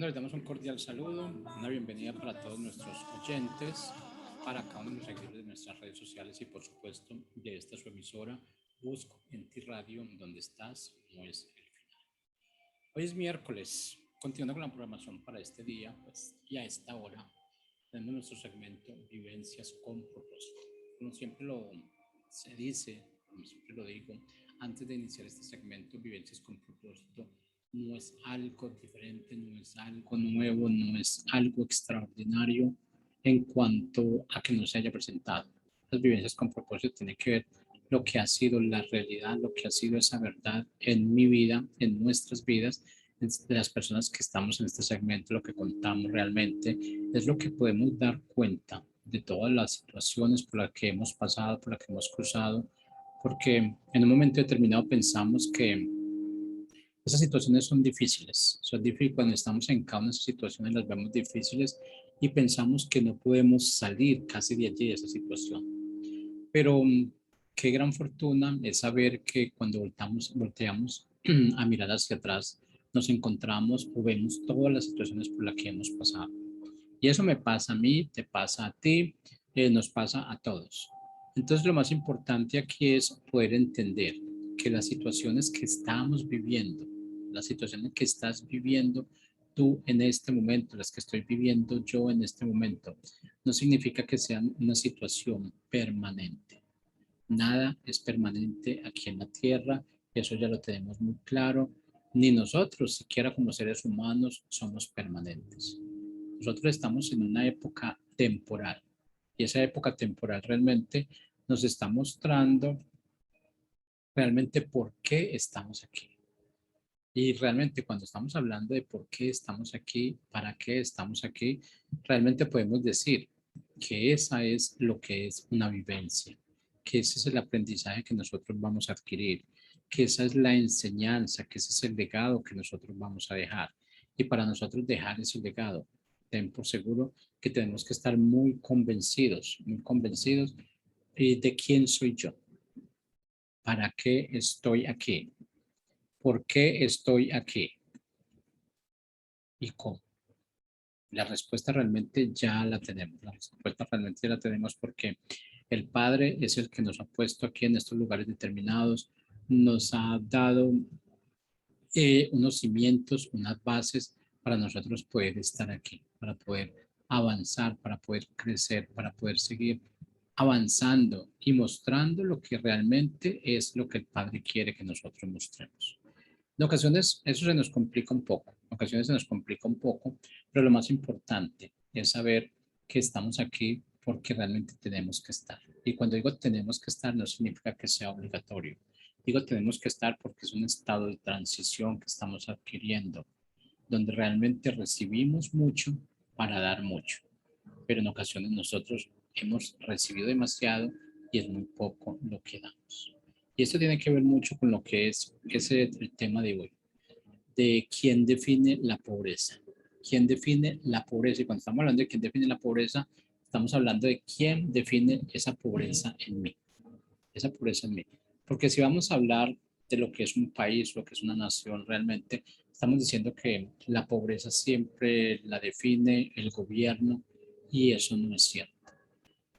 Bueno, les damos un cordial saludo, una bienvenida para todos nuestros oyentes, para cada uno de los seguidores de nuestras redes sociales y por supuesto de esta su emisora, Busco en ti Radio, donde estás, no es el final. Hoy es miércoles, continuando con la programación para este día, pues y a esta hora tenemos nuestro segmento Vivencias con propósito. Como siempre se dice, como siempre lo digo, antes de iniciar este segmento Vivencias con propósito, no es algo diferente, no es algo nuevo, no es algo extraordinario en cuanto a que no se haya presentado. Las vivencias con propósito tienen que ver lo que ha sido la realidad, lo que ha sido esa verdad en mi vida, en nuestras vidas, de las personas que estamos en este segmento, lo que contamos realmente, es lo que podemos dar cuenta de todas las situaciones por las que hemos pasado, por las que hemos cruzado, porque en un momento determinado pensamos que esas situaciones son difíciles. Son difíciles cuando estamos en cada una de esas situaciones, las vemos difíciles y pensamos que no podemos salir casi de allí de esa situación. Pero qué gran fortuna es saber que cuando volteamos a mirar hacia atrás, nos encontramos o vemos todas las situaciones por las que hemos pasado. Y eso me pasa a mí, te pasa a ti, nos pasa a todos. Entonces lo más importante aquí es poder entender que las situaciones que estamos viviendo, las situaciones que estás viviendo tú en este momento, las que estoy viviendo yo en este momento, no significa que sean una situación permanente. Nada es permanente aquí en la tierra, eso ya lo tenemos muy claro. Ni nosotros, siquiera como seres humanos, somos permanentes. Nosotros estamos en una época temporal y esa época temporal realmente nos está mostrando realmente por qué estamos aquí. Y realmente cuando estamos hablando de por qué estamos aquí, para qué estamos aquí, realmente podemos decir que esa es lo que es una vivencia, que ese es el aprendizaje que nosotros vamos a adquirir, que esa es la enseñanza, que ese es el legado que nosotros vamos a dejar. Y para nosotros dejar ese legado, ten por seguro que tenemos que estar muy convencidos de quién soy yo, para qué estoy aquí, por qué estoy aquí y cómo. La respuesta realmente ya la tenemos. La respuesta realmente ya la tenemos porque el Padre es el que nos ha puesto aquí en estos lugares determinados, nos ha dado unos cimientos, unas bases para nosotros poder estar aquí, para poder avanzar, para poder crecer, para poder seguir avanzando y mostrando lo que realmente es lo que el Padre quiere que nosotros mostremos. En ocasiones eso se nos complica un poco, en ocasiones se nos complica un poco, pero lo más importante es saber que estamos aquí porque realmente tenemos que estar. Y cuando digo tenemos que estar, no significa que sea obligatorio. Digo tenemos que estar porque es un estado de transición que estamos adquiriendo, donde realmente recibimos mucho para dar mucho. Pero en ocasiones nosotros hemos recibido demasiado y es muy poco lo que damos. Y esto tiene que ver mucho con lo que es ese el tema de hoy, de quién define la pobreza. ¿Quién define la pobreza? Y cuando estamos hablando de quién define la pobreza, estamos hablando de quién define esa pobreza en mí. Esa pobreza en mí. Porque si vamos a hablar de lo que es un país, lo que es una nación realmente, estamos diciendo que la pobreza siempre la define el gobierno y eso no es cierto.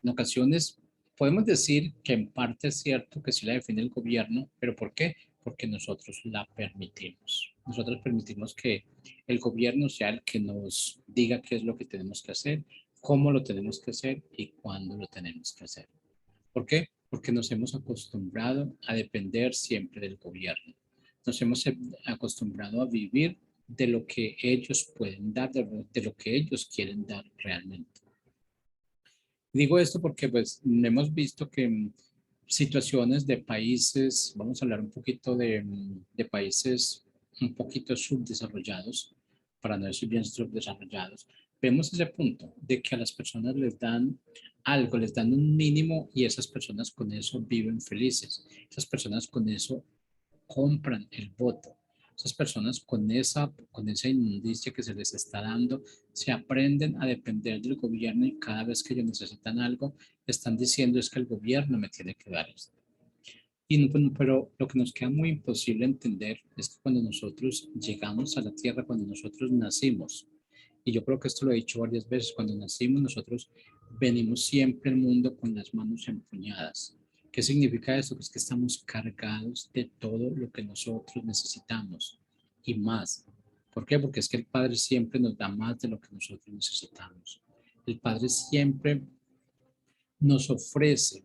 En ocasiones podemos decir que en parte es cierto que sí la define el gobierno, pero ¿por qué? Porque nosotros la permitimos. Nosotros permitimos que el gobierno sea el que nos diga qué es lo que tenemos que hacer, cómo lo tenemos que hacer y cuándo lo tenemos que hacer. ¿Por qué? Porque nos hemos acostumbrado a depender siempre del gobierno. Nos hemos acostumbrado a vivir de lo que ellos pueden dar, de lo que ellos quieren dar realmente. Digo esto porque pues hemos visto que situaciones de países, vamos a hablar un poquito de países un poquito subdesarrollados, para no decir bien subdesarrollados, vemos ese punto de que a las personas les dan algo, les dan un mínimo y esas personas con eso viven felices. Esas personas con eso compran el voto. Esas personas con esa inmundicia que se les está dando, se aprenden a depender del gobierno y cada vez que ellos necesitan algo, están diciendo es que el gobierno me tiene que dar esto. Y no, pero lo que nos queda muy imposible entender es que cuando nosotros llegamos a la tierra, cuando nosotros nacimos, Y yo creo que esto lo he dicho varias veces, cuando nacimos nosotros venimos siempre al mundo con las manos empuñadas. ¿Qué significa esto? Pues que estamos cargados de todo lo que nosotros necesitamos y más. ¿Por qué? Porque es que el Padre siempre nos da más de lo que nosotros necesitamos. El Padre siempre nos ofrece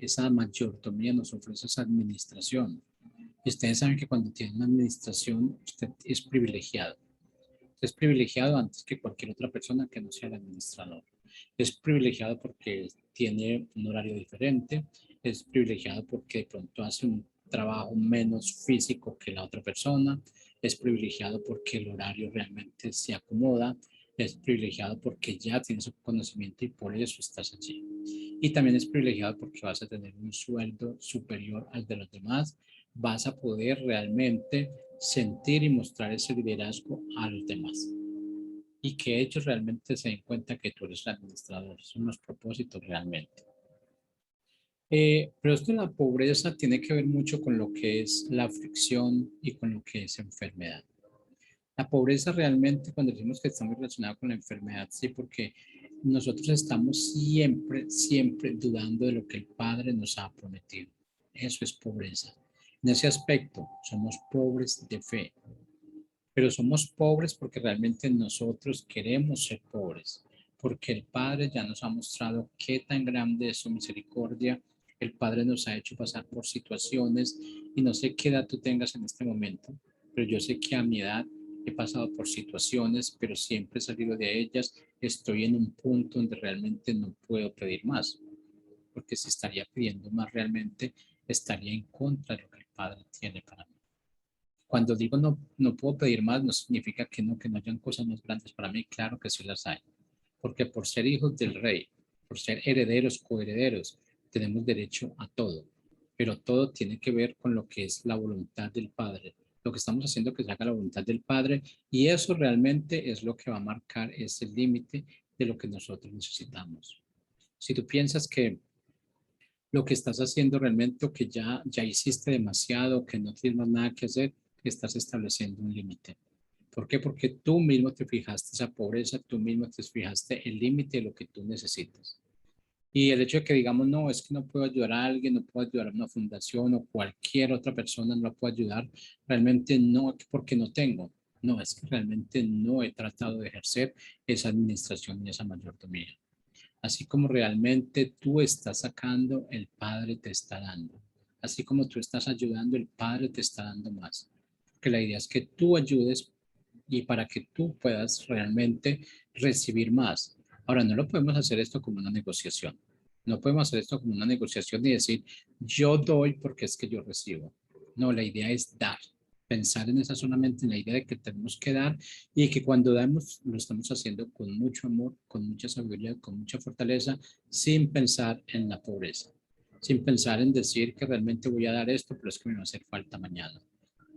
esa mayordomía, nos ofrece esa administración. Y ustedes saben que cuando tienen una administración, usted es privilegiado. Es privilegiado antes que cualquier otra persona que no sea el administrador. Es privilegiado porque tiene un horario diferente. Es privilegiado porque de pronto hace un trabajo menos físico que la otra persona. Es privilegiado porque el horario realmente se acomoda. Es privilegiado porque ya tienes su conocimiento y por eso estás allí. Y también es privilegiado porque vas a tener un sueldo superior al de los demás. Vas a poder realmente sentir y mostrar ese liderazgo a los demás. Y que ellos realmente se den cuenta que tú eres el administrador. Son los propósitos realmente. Pero esto de la pobreza tiene que ver mucho con lo que es la aflicción y con lo que es enfermedad. La pobreza realmente, cuando decimos que está muy relacionada con la enfermedad, sí, porque nosotros estamos siempre dudando de lo que el Padre nos ha prometido. Eso es pobreza. En ese aspecto, somos pobres de fe, pero somos pobres porque realmente nosotros queremos ser pobres, porque el Padre ya nos ha mostrado qué tan grande es su misericordia. El Padre nos ha hecho pasar por situaciones y no sé qué edad tú tengas en este momento, pero yo sé que a mi edad he pasado por situaciones, pero siempre he salido de ellas. Estoy en un punto donde realmente no puedo pedir más, porque si estaría pidiendo más realmente estaría en contra de lo que el Padre tiene para mí. Cuando digo no puedo pedir más, no significa que no hayan cosas más grandes para mí. Claro que sí las hay. Porque por ser hijos del rey, por ser herederos, coherederos, tenemos derecho a todo. Pero todo tiene que ver con lo que es la voluntad del Padre. Lo que estamos haciendo que se haga la voluntad del Padre. Y eso realmente es lo que va a marcar ese límite de lo que nosotros necesitamos. Si tú piensas que lo que estás haciendo realmente o que ya hiciste demasiado, que no tienes más nada que hacer, estás estableciendo un límite. ¿Por qué? Porque tú mismo te fijaste esa pobreza, tú mismo te fijaste el límite de lo que tú necesitas. Y el hecho de que digamos, no, es que no puedo ayudar a alguien, no puedo ayudar a una fundación o cualquier otra persona no la puedo ayudar, realmente no, porque no tengo. No, es que realmente no he tratado de ejercer esa administración y esa mayordomía. Así como realmente tú estás sacando, el Padre te está dando. Así como tú estás ayudando, el Padre te está dando más. Que la idea es que tú ayudes y para que tú puedas realmente recibir más. Ahora, no lo podemos hacer esto como una negociación. No podemos hacer esto como una negociación y decir, yo doy porque es que yo recibo. No, la idea es dar. Pensar en esa solamente en la idea de que tenemos que dar y que cuando damos lo estamos haciendo con mucho amor, con mucha sabiduría, con mucha fortaleza, sin pensar en la pobreza, sin pensar en decir que realmente voy a dar esto, pero es que me va a hacer falta mañana.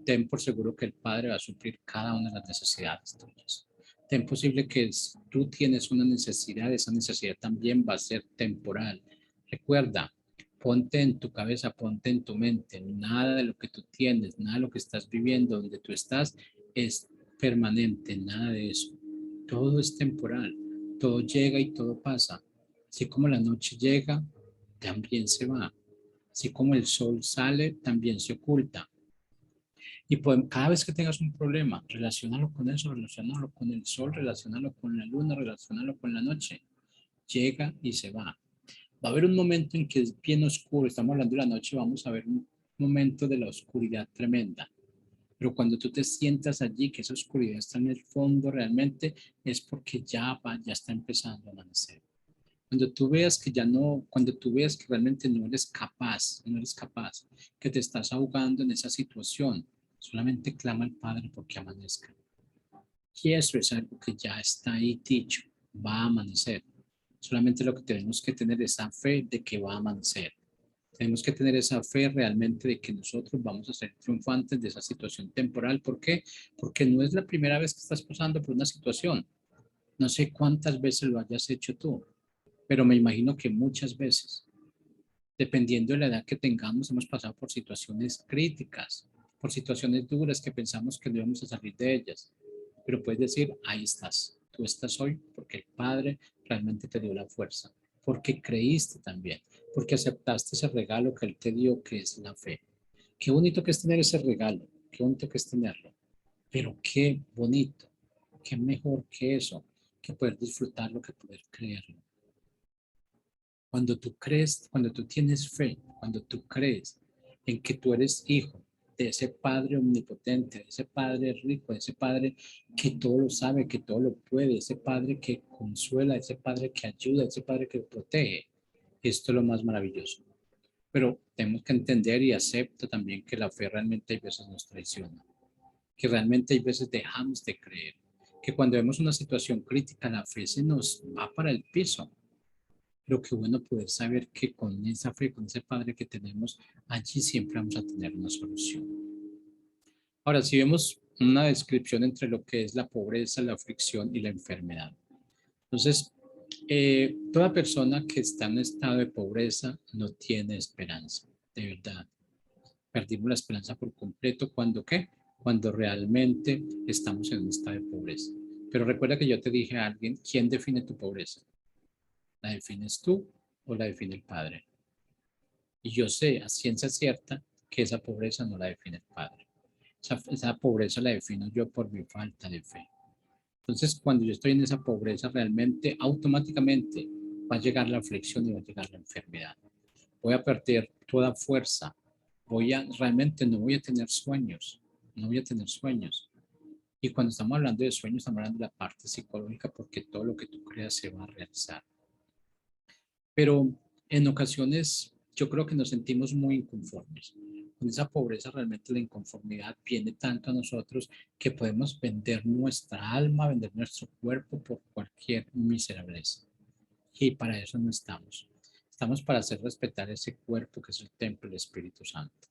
Ten por seguro que el Padre va a suplir cada una de las necesidades tuyas. Ten posible que tú tienes una necesidad, esa necesidad también va a ser temporal. Recuerda, ponte en tu cabeza, ponte en tu mente, nada de lo que tú tienes, nada de lo que estás viviendo, donde tú estás, es permanente, nada de eso. Todo es temporal, todo llega y todo pasa. Así como la noche llega, también se va. Así como el sol sale, también se oculta. Y pues, cada vez que tengas un problema, relacionalo con eso, relacionalo con el sol, relacionalo con la luna, relacionalo con la noche. Llega y se va. Va a haber un momento en que es bien oscuro, estamos hablando de la noche, vamos a ver un momento de la oscuridad tremenda. Pero cuando tú te sientas allí, que esa oscuridad está en el fondo realmente, es porque ya está empezando a amanecer. Cuando tú veas que ya no, cuando tú veas que realmente no eres capaz, que te estás ahogando en esa situación, solamente clama al Padre porque amanezca. Y eso es algo que ya está ahí dicho, va a amanecer. Solamente lo que tenemos que tener es esa fe de que va a amanecer. Tenemos que tener esa fe realmente de que nosotros vamos a ser triunfantes de esa situación temporal. ¿Por qué? Porque no es la primera vez que estás pasando por una situación. No sé cuántas veces lo hayas hecho tú, pero me imagino que muchas veces, dependiendo de la edad que tengamos, hemos pasado por situaciones críticas, por situaciones duras que pensamos que no íbamos a salir de ellas. pero puedes decir, ahí estás, tú estás hoy porque el Padre realmente te dio la fuerza, porque creíste también, porque aceptaste ese regalo que Él te dio, que es la fe. Qué bonito que es tener ese regalo, qué bonito que es tenerlo, pero qué bonito, qué mejor que eso, que poder disfrutarlo, que poder creerlo. Cuando tú crees, cuando tú tienes fe, cuando tú crees en que tú eres hijo de ese Padre omnipotente, de ese Padre rico, de ese Padre que todo lo sabe, que todo lo puede, ese Padre que consuela, ese Padre que ayuda, ese Padre que protege, esto es lo más maravilloso. Pero tenemos que entender y acepto también que la fe realmente hay veces nos traiciona, que realmente hay veces dejamos de creer, que cuando vemos una situación crítica la fe se nos va para el piso. Pero qué bueno poder saber que con esa fe, con ese Padre que tenemos, allí siempre vamos a tener una solución. Ahora, si vemos una descripción entre lo que es la pobreza, la aflicción y la enfermedad. Entonces, toda persona que está en un estado de pobreza no tiene esperanza, de verdad. Perdimos la esperanza por completo cuando ¿qué? Cuando realmente estamos en un estado de pobreza. Pero recuerda que yo te dije a alguien, ¿quién define tu pobreza? ¿La defines tú o la define el Padre? Y yo sé a ciencia cierta que esa pobreza no la define el Padre. Esa pobreza la defino yo por mi falta de fe. Entonces, cuando yo estoy en esa pobreza, realmente, automáticamente va a llegar la aflicción y va a llegar la enfermedad. Voy a perder toda fuerza. Realmente no voy a tener sueños. No voy a tener sueños. Y cuando estamos hablando de sueños, estamos hablando de la parte psicológica porque todo lo que tú creas se va a realizar. Pero en ocasiones yo creo que nos sentimos muy inconformes. Con esa pobreza realmente la inconformidad viene tanto a nosotros que podemos vender nuestra alma, vender nuestro cuerpo por cualquier miserableza. Y para eso no estamos. Estamos para hacer respetar ese cuerpo que es el templo del Espíritu Santo.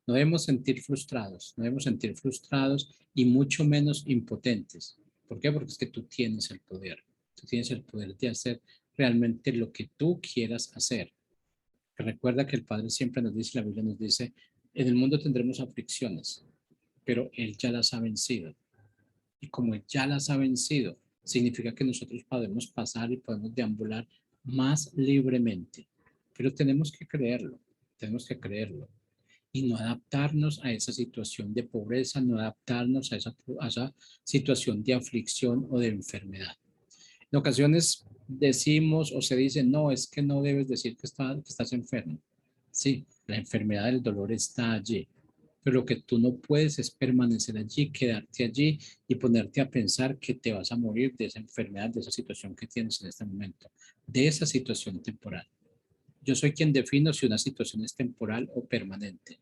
No debemos sentir frustrados, no debemos sentir frustrados y mucho menos impotentes. ¿Por qué? Porque es que tú tienes el poder. Tú tienes el poder de hacer realmente lo que tú quieras hacer. Recuerda que el Padre siempre nos dice, la Biblia nos dice, en el mundo tendremos aflicciones, pero Él ya las ha vencido. Y como Él ya las ha vencido, significa que nosotros podemos pasar y podemos deambular más libremente. Pero tenemos que creerlo y no adaptarnos a esa situación de pobreza, no adaptarnos a esa situación de aflicción o de enfermedad. En ocasiones decimos o se dice, no, es que no debes decir que estás enfermo. Sí, la enfermedad del dolor está allí, pero lo que tú no puedes es permanecer allí, quedarte allí y ponerte a pensar que te vas a morir de esa enfermedad, de esa situación que tienes en este momento, de esa situación temporal. Yo soy quien defino si una situación es temporal o permanente.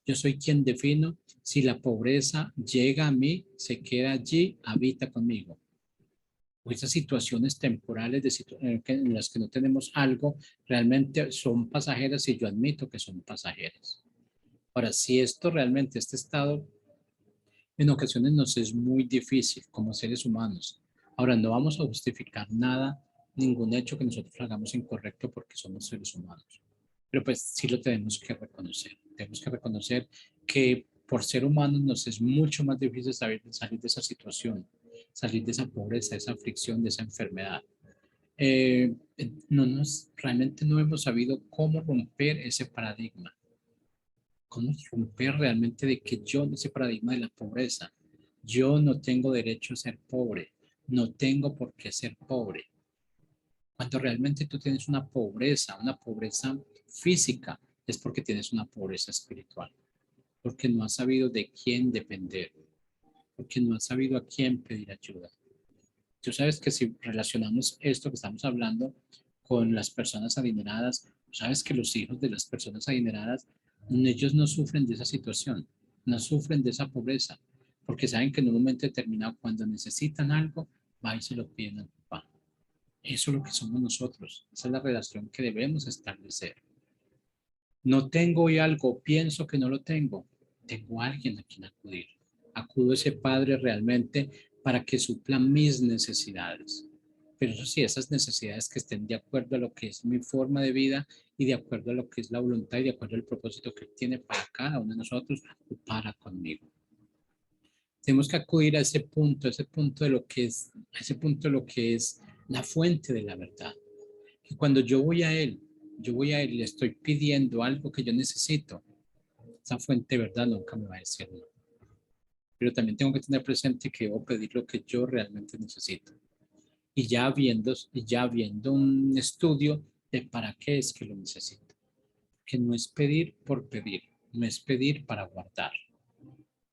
Yo soy quien defino si la pobreza llega a mí, se queda allí, habita conmigo. O esas situaciones temporales en las que no tenemos algo, realmente son pasajeras y yo admito que son pasajeras. Ahora, si esto realmente, este estado, en ocasiones nos es muy difícil como seres humanos. Ahora, no vamos a justificar nada, ningún hecho que nosotros hagamos incorrecto porque somos seres humanos. Pero pues sí lo tenemos que reconocer. Tenemos que reconocer que por ser humanos nos es mucho más difícil salir de esa situación, salir de esa pobreza, de esa aflicción, de esa enfermedad. Realmente no hemos sabido cómo romper ese paradigma, cómo romper realmente de que yo, ese paradigma de la pobreza, yo no tengo derecho a ser pobre, no tengo por qué ser pobre. Cuando realmente tú tienes una pobreza física, es porque tienes una pobreza espiritual, porque no has sabido de quién depender, porque no has sabido a quién pedir ayuda. Tú sabes que si relacionamos esto que estamos hablando con las personas adineradas, sabes que los hijos de las personas adineradas, ellos no sufren de esa situación, no sufren de esa pobreza, porque saben que en un momento determinado, cuando necesitan algo, va y se lo piden al papá. Eso es lo que somos nosotros. Esa es la relación que debemos establecer. No tengo hoy algo, pienso que no lo tengo. Tengo a alguien a quien acudir. Acudo a ese Padre realmente para que supla mis necesidades. Pero eso sí, esas necesidades que estén de acuerdo a lo que es mi forma de vida y de acuerdo a lo que es la voluntad y de acuerdo al propósito que Él tiene para cada uno de nosotros o para conmigo. Tenemos que acudir a ese punto de lo que es, a ese punto de lo que es la fuente de la verdad. Y cuando yo voy a él y le estoy pidiendo algo que yo necesito, esa fuente de verdad nunca me va a decir no. Pero también tengo que tener presente que debo pedir lo que yo realmente necesito. Y ya viendo un estudio de para qué es que lo necesito. Que no es pedir por pedir, no es pedir para guardar.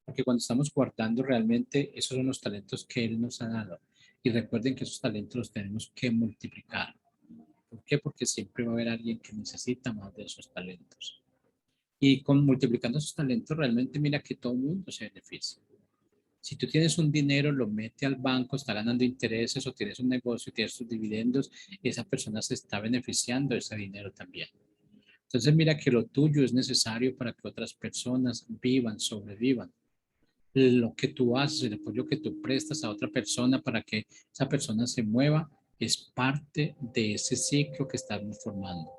Porque cuando estamos guardando realmente, esos son los talentos que Él nos ha dado. Y recuerden que esos talentos los tenemos que multiplicar. ¿Por qué? Porque siempre va a haber alguien que necesita más de esos talentos. Y con multiplicando esos talentos, realmente mira que todo el mundo se beneficia. Si tú tienes un dinero, lo mete al banco, está ganando intereses, o tienes un negocio, tienes sus dividendos, esa persona se está beneficiando de ese dinero también. Entonces mira que lo tuyo es necesario para que otras personas vivan, sobrevivan. Lo que tú haces, el apoyo que tú prestas a otra persona para que esa persona se mueva, es parte de ese ciclo que estamos formando,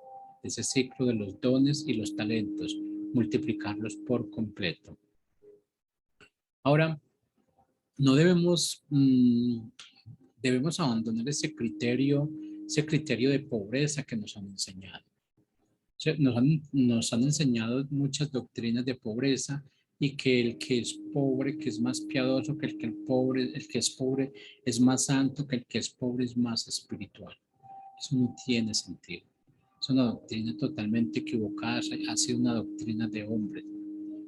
de ese ciclo de los dones y los talentos, multiplicarlos por completo. Ahora, no debemos, debemos abandonar ese criterio de pobreza que nos han enseñado. Nos han enseñado muchas doctrinas de pobreza y que el que es pobre, que es más piadoso, que el que es pobre es más santo, que el que es pobre es más espiritual. Eso no tiene sentido. Es una doctrina totalmente equivocada, ha sido una doctrina de hombres,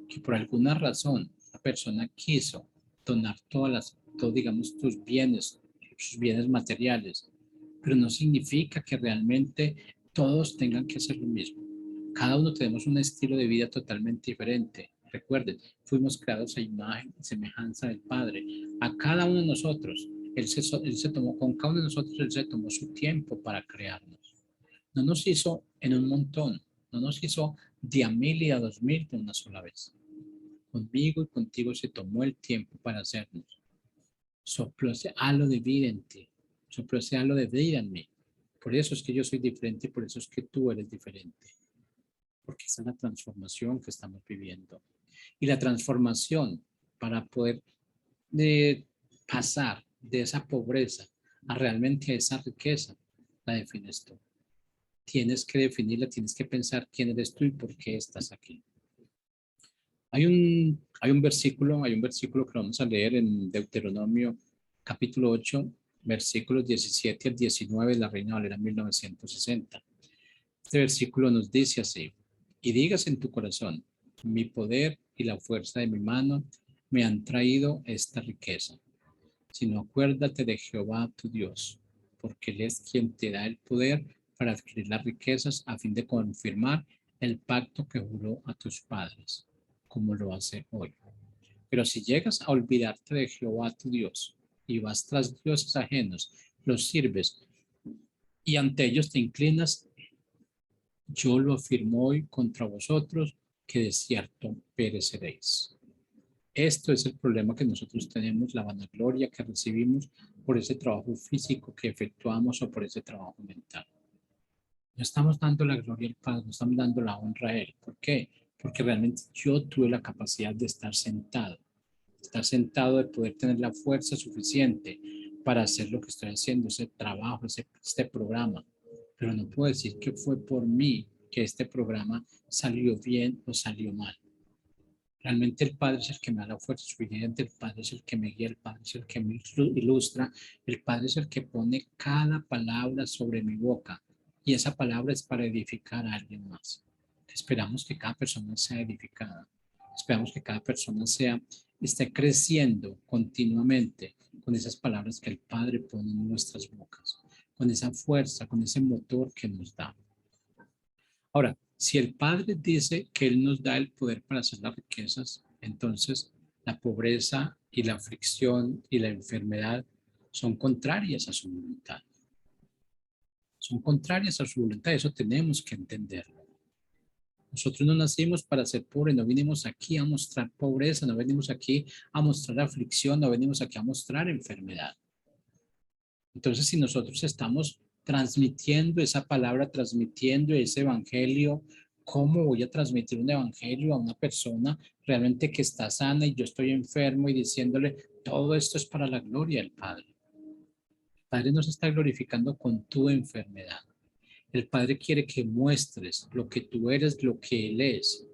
que por alguna razón la persona quiso donar digamos, sus bienes materiales, pero no significa que realmente todos tengan que hacer lo mismo. Cada uno tenemos un estilo de vida totalmente diferente. Recuerden, fuimos creados a imagen y semejanza del Padre. A cada uno de nosotros, él se tomó, con cada uno de nosotros, Él se tomó su tiempo para crearnos. No nos hizo en un montón, no nos hizo de a 1000 y a 2000 de una sola vez. Conmigo y contigo se tomó el tiempo para hacernos. Sopló ese halo de vida en ti, sopló ese halo de vida en mí. Por eso es que yo soy diferente, por eso es que tú eres diferente. Porque esa es la transformación que estamos viviendo. Y la transformación para poder pasar de esa pobreza a realmente a esa riqueza, la defines tú. Tienes que definirla, tienes que pensar quién eres tú y por qué estás aquí. Hay un versículo que vamos a leer en Deuteronomio capítulo 8, versículos 17 al 19, la Reina Valera 1960. Este versículo nos dice así: y digas en tu corazón, mi poder y la fuerza de mi mano me han traído esta riqueza. Sino acuérdate de Jehová tu Dios, porque Él es quien te da el poder para adquirir las riquezas a fin de confirmar el pacto que juró a tus padres, como lo hace hoy. Pero si llegas a olvidarte de Jehová tu Dios y vas tras dioses ajenos, los sirves y ante ellos te inclinas, yo lo afirmo hoy contra vosotros, que de cierto pereceréis. Esto es el problema que nosotros tenemos, la vanagloria que recibimos por ese trabajo físico que efectuamos o por ese trabajo mental. No estamos dando la gloria al Padre, no estamos dando la honra a Él. ¿Por qué? Porque realmente yo tuve la capacidad de estar sentado, de poder tener la fuerza suficiente para hacer lo que estoy haciendo, ese trabajo, este programa. Pero no puedo decir que fue por mí que este programa salió bien o salió mal. Realmente el Padre es el que me da la fuerza suficiente, el Padre es el que me guía, el Padre es el que me ilustra, el Padre es el que pone cada palabra sobre mi boca y esa palabra es para edificar a alguien más. Esperamos que cada persona sea edificada, esperamos que cada persona esté creciendo continuamente con esas palabras que el Padre pone en nuestras bocas, con esa fuerza, con ese motor que nos da. Ahora, si el Padre dice que Él nos da el poder para hacer las riquezas, entonces la pobreza y la aflicción y la enfermedad son contrarias a su voluntad. Son contrarias a su voluntad, eso tenemos que entenderlo. Nosotros no nacimos para ser pobres, no vinimos aquí a mostrar pobreza, no venimos aquí a mostrar aflicción, no venimos aquí a mostrar enfermedad. Entonces, si nosotros estamos transmitiendo esa palabra, transmitiendo ese evangelio ¿Cómo voy a transmitir un evangelio a una persona realmente que está sana y yo estoy enfermo y diciéndole todo esto es para la gloria del Padre? El Padre no se está glorificando con tu enfermedad. El Padre quiere que muestres lo que tú eres, lo que Él es.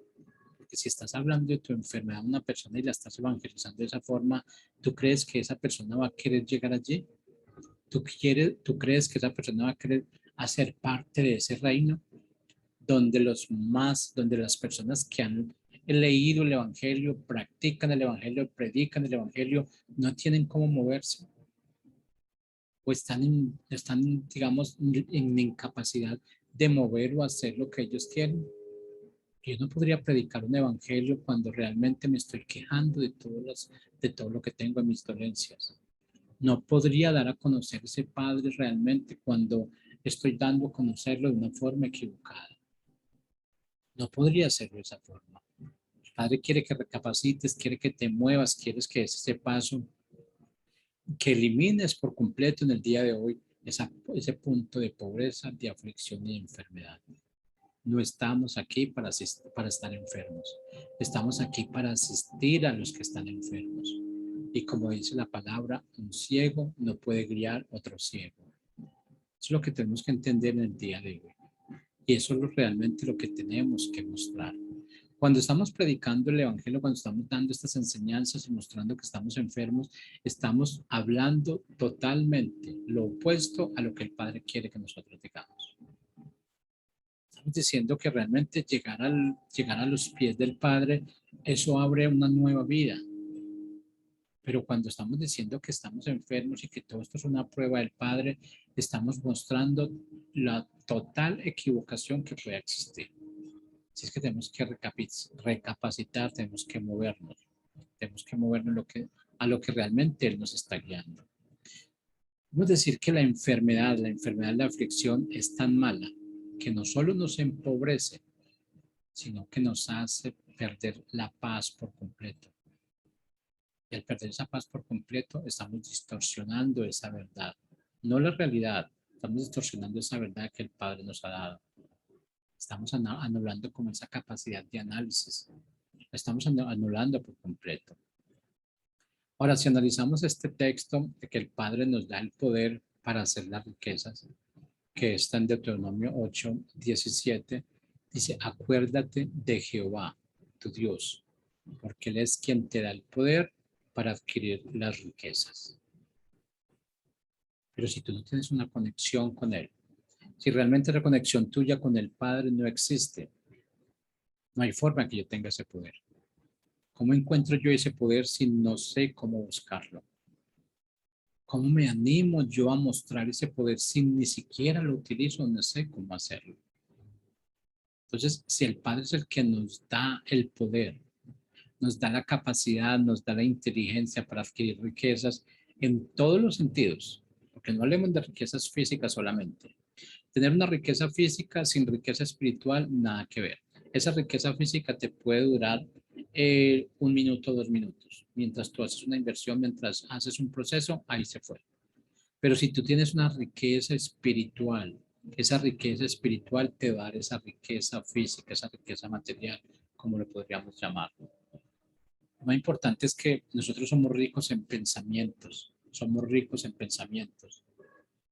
Porque si estás hablando de tu enfermedad a una persona y la estás evangelizando de esa forma, ¿tú crees que esa persona va a querer llegar allí? ¿Tú crees que esa persona va a querer hacer parte de ese reino donde las personas que han leído el evangelio, practican el evangelio, predican el evangelio, no tienen cómo moverse o están digamos, en incapacidad de mover o hacer lo que ellos quieren? Yo no podría predicar un evangelio cuando realmente me estoy quejando de todo lo que tengo en mis dolencias. No podría dar a conocer ese Padre realmente cuando estoy dando a conocerlo de una forma equivocada. No podría hacerlo de esa forma. El Padre quiere que recapacites, quiere que te muevas, quieres que ese paso, que elimines por completo en el día de hoy ese punto de pobreza, de aflicción y de enfermedad. No estamos aquí para estar enfermos. Estamos aquí para asistir a los que están enfermos. Y como dice la palabra, un ciego no puede guiar a otro ciego. Eso es lo que tenemos que entender en el día de hoy. Y eso es realmente lo que tenemos que mostrar. Cuando estamos predicando el Evangelio, cuando estamos dando estas enseñanzas y mostrando que estamos enfermos, estamos hablando totalmente lo opuesto a lo que el Padre quiere que nosotros digamos. Estamos diciendo que realmente llegar a los pies del Padre, eso abre una nueva vida. Pero cuando estamos diciendo que estamos enfermos y que todo esto es una prueba del Padre, estamos mostrando la total equivocación que puede existir. Si es que tenemos que recapacitar, tenemos que movernos a lo que realmente Él nos está guiando. Podemos decir que la enfermedad, la aflicción es tan mala que no solo nos empobrece, sino que nos hace perder la paz por completo. Y al perder esa paz por completo, estamos distorsionando esa verdad, no la realidad, estamos distorsionando esa verdad que el Padre nos ha dado. Estamos anulando como esa capacidad de análisis, la estamos anulando por completo. Ahora, si analizamos este texto de que el Padre nos da el poder para hacer las riquezas, que está en Deuteronomio 8:17, dice, acuérdate de Jehová, tu Dios, porque Él es quien te da el poder para adquirir las riquezas. Pero si tú no tienes una conexión con Él, si realmente la conexión tuya con el Padre no existe, no hay forma que yo tenga ese poder. ¿Cómo encuentro yo ese poder si no sé cómo buscarlo? ¿Cómo me animo yo a mostrar ese poder si ni siquiera lo utilizo, no sé cómo hacerlo? Entonces, si el Padre es el que nos da el poder, nos da la capacidad, nos da la inteligencia para adquirir riquezas en todos los sentidos, porque no hablemos de riquezas físicas solamente. Tener una riqueza física sin riqueza espiritual, nada que ver. Esa riqueza física te puede durar 1 minuto, 2 minutos. Mientras tú haces una inversión, mientras haces un proceso, ahí se fue. Pero si tú tienes una riqueza espiritual, esa riqueza espiritual te va a dar esa riqueza física, esa riqueza material, como lo podríamos llamar. Lo más importante es que nosotros somos ricos en pensamientos, somos ricos en pensamientos.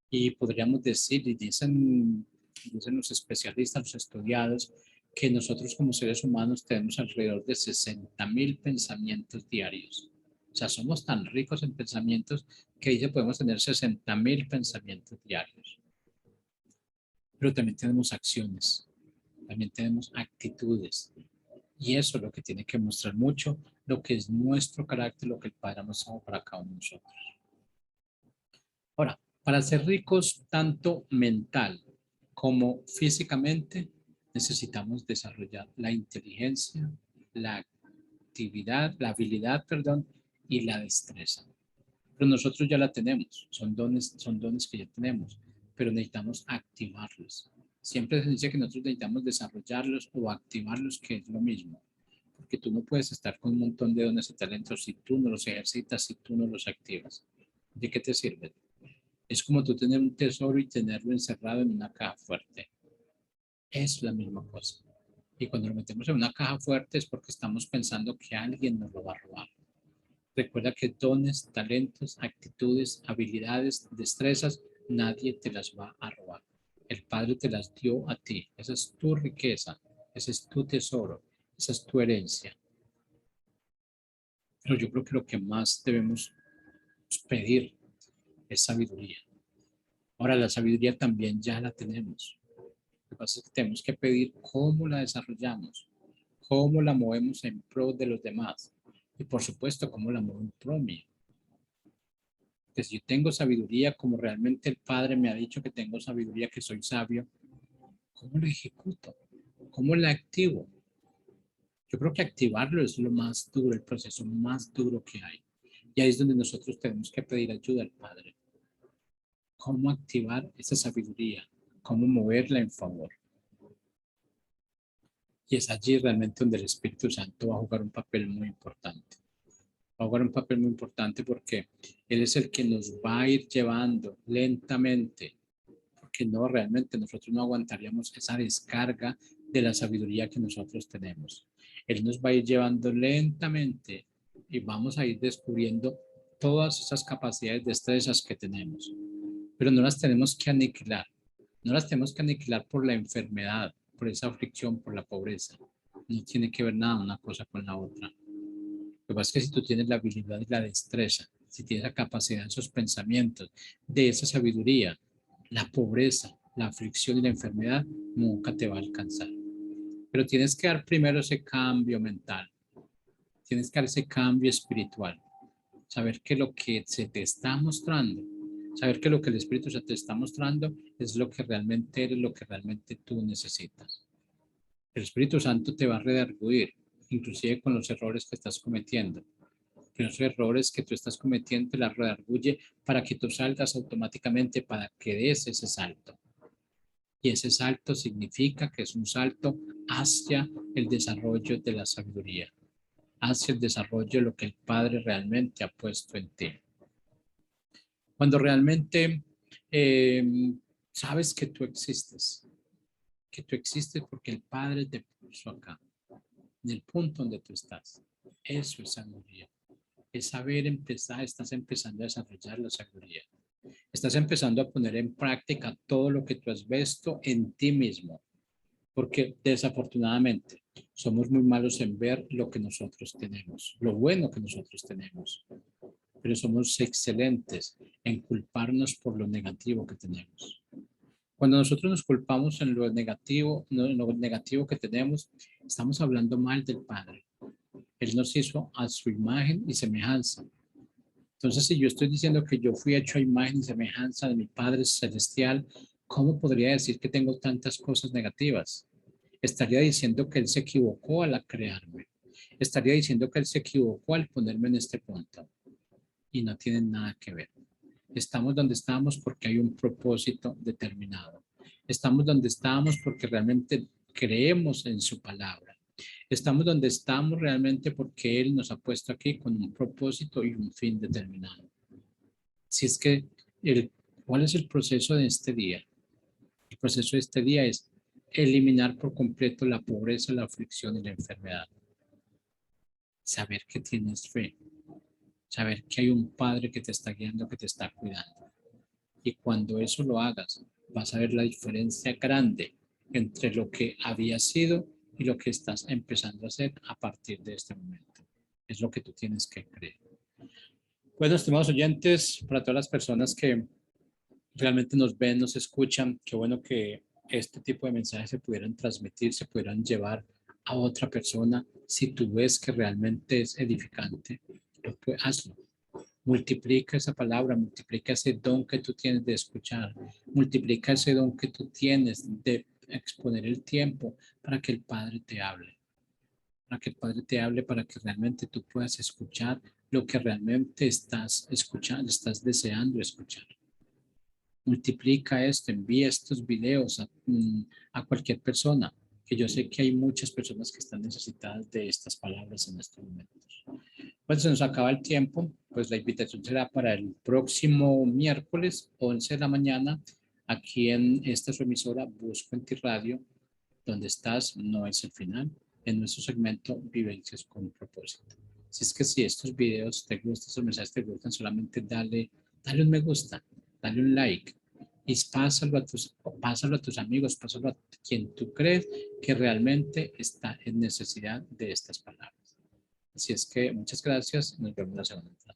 Y podríamos decir, y dicen los especialistas, los estudiados, que nosotros como seres humanos tenemos alrededor de 60.000 pensamientos diarios. O sea, somos tan ricos en pensamientos que dice podemos tener 60.000 pensamientos diarios. Pero también tenemos acciones, también tenemos actitudes. Y eso es lo que tiene que mostrar mucho lo que es nuestro carácter, lo que el Padre ha mostrado para cada uno de nosotros. Ahora, para ser ricos tanto mental como físicamente, necesitamos desarrollar la inteligencia, la actividad, la habilidad, perdón, y la destreza. Pero nosotros ya la tenemos, son dones que ya tenemos, pero necesitamos activarlos. Siempre se dice que nosotros necesitamos desarrollarlos o activarlos, que es lo mismo, porque tú no puedes estar con un montón de dones y talentos si tú no los ejercitas, si tú no los activas. ¿De qué te sirve? Es como tú tener un tesoro y tenerlo encerrado en una caja fuerte. Es la misma cosa. Y cuando lo metemos en una caja fuerte es porque estamos pensando que alguien nos lo va a robar. Recuerda que dones, talentos, actitudes, habilidades, destrezas, nadie te las va a robar. El Padre te las dio a ti. Esa es tu riqueza, ese es tu tesoro, esa es tu herencia. Pero yo creo que lo que más debemos pedir es sabiduría. Ahora, la sabiduría también ya la tenemos. Lo que pasa es que tenemos que pedir cómo la desarrollamos, cómo la movemos en pro de los demás y por supuesto cómo la muevo en pro mío. Que si yo tengo sabiduría como realmente el Padre me ha dicho que tengo sabiduría, que soy sabio, ¿cómo lo ejecuto? ¿Cómo la activo? Yo creo que activarlo es lo más duro, el proceso más duro que hay. Y ahí es donde nosotros tenemos que pedir ayuda al Padre. ¿Cómo activar esa sabiduría? ¿Cómo moverla en favor? Y es allí realmente donde el Espíritu Santo va a jugar un papel muy importante. Va a jugar un papel muy importante porque Él es el que nos va a ir llevando lentamente, porque no, realmente nosotros no aguantaríamos esa descarga de la sabiduría que nosotros tenemos. Él nos va a ir llevando lentamente y vamos a ir descubriendo todas esas capacidades, destrezas que tenemos, pero no las tenemos que aniquilar. No las tenemos que aniquilar por la enfermedad, por esa aflicción, por la pobreza. No tiene que ver nada una cosa con la otra. Lo que pasa es que si tú tienes la habilidad y la destreza, si tienes la capacidad, esos pensamientos, de esa sabiduría, la pobreza, la aflicción y la enfermedad nunca te va a alcanzar. Pero tienes que dar primero ese cambio mental, tienes que dar ese cambio espiritual, saber que lo que se te está mostrando, saber que lo que el Espíritu se te está mostrando es lo que realmente eres, lo que realmente tú necesitas. El Espíritu Santo te va a redarguir, inclusive con los errores que estás cometiendo. Pero esos errores que tú estás cometiendo te la redarguye para que tú salgas automáticamente, para que des ese salto. Y ese salto significa que es un salto hacia el desarrollo de la sabiduría, hacia el desarrollo de lo que el Padre realmente ha puesto en ti. Cuando realmente sabes que tú existes porque el Padre te puso acá, en el punto donde tú estás. Eso es sabiduría. Es saber empezar, estás empezando a desarrollar la sabiduría. Estás empezando a poner en práctica todo lo que tú has visto en ti mismo, porque desafortunadamente somos muy malos en ver lo que nosotros tenemos, lo bueno que nosotros tenemos, pero somos excelentes en culparnos por lo negativo que tenemos. Cuando nosotros nos culpamos en lo negativo que tenemos, estamos hablando mal del Padre. Él nos hizo a su imagen y semejanza. Entonces, si yo estoy diciendo que yo fui hecho a imagen y semejanza de mi Padre Celestial, ¿cómo podría decir que tengo tantas cosas negativas? Estaría diciendo que Él se equivocó al crearme. Estaría diciendo que Él se equivocó al ponerme en este punto. Y no tienen nada que ver. Estamos donde estamos porque hay un propósito determinado. Estamos donde estamos porque realmente creemos en su palabra. Estamos donde estamos realmente porque Él nos ha puesto aquí con un propósito y un fin determinado. Si es que, ¿cuál es el proceso de este día? El proceso de este día es eliminar por completo la pobreza, la aflicción y la enfermedad. Saber que tienes fe. Saber que hay un Padre que te está guiando, que te está cuidando. Y cuando eso lo hagas, vas a ver la diferencia grande entre lo que había sido y lo que estás empezando a hacer a partir de este momento. Es lo que tú tienes que creer. Bueno, estimados oyentes, para todas las personas que realmente nos ven, nos escuchan, qué bueno que este tipo de mensajes se pudieran transmitir, se pudieran llevar a otra persona. Si tú ves que realmente es edificante, hazlo. Multiplica esa palabra, multiplica ese don que tú tienes de escuchar, multiplica ese don que tú tienes de exponer el tiempo para que el Padre te hable, para que el Padre te hable, para que realmente tú puedas escuchar lo que realmente estás escuchando, estás deseando escuchar. Multiplica esto, envía estos videos a cualquier persona, que yo sé que hay muchas personas que están necesitadas de estas palabras en estos momentos. Pues se nos acaba el tiempo, pues la invitación será para el próximo miércoles, 11 de la mañana, aquí en esta su emisora Busco en Ti Radio. Donde estás no es el final. En nuestro segmento Vivencias con propósito. Si es que si estos videos te gustan, estos mensajes te gustan, solamente dale un me gusta, dale un like y pásalo a tus amigos, pásalo a quien tú crees que realmente está en necesidad de estas palabras. Así es que muchas gracias. Nos vemos la semana.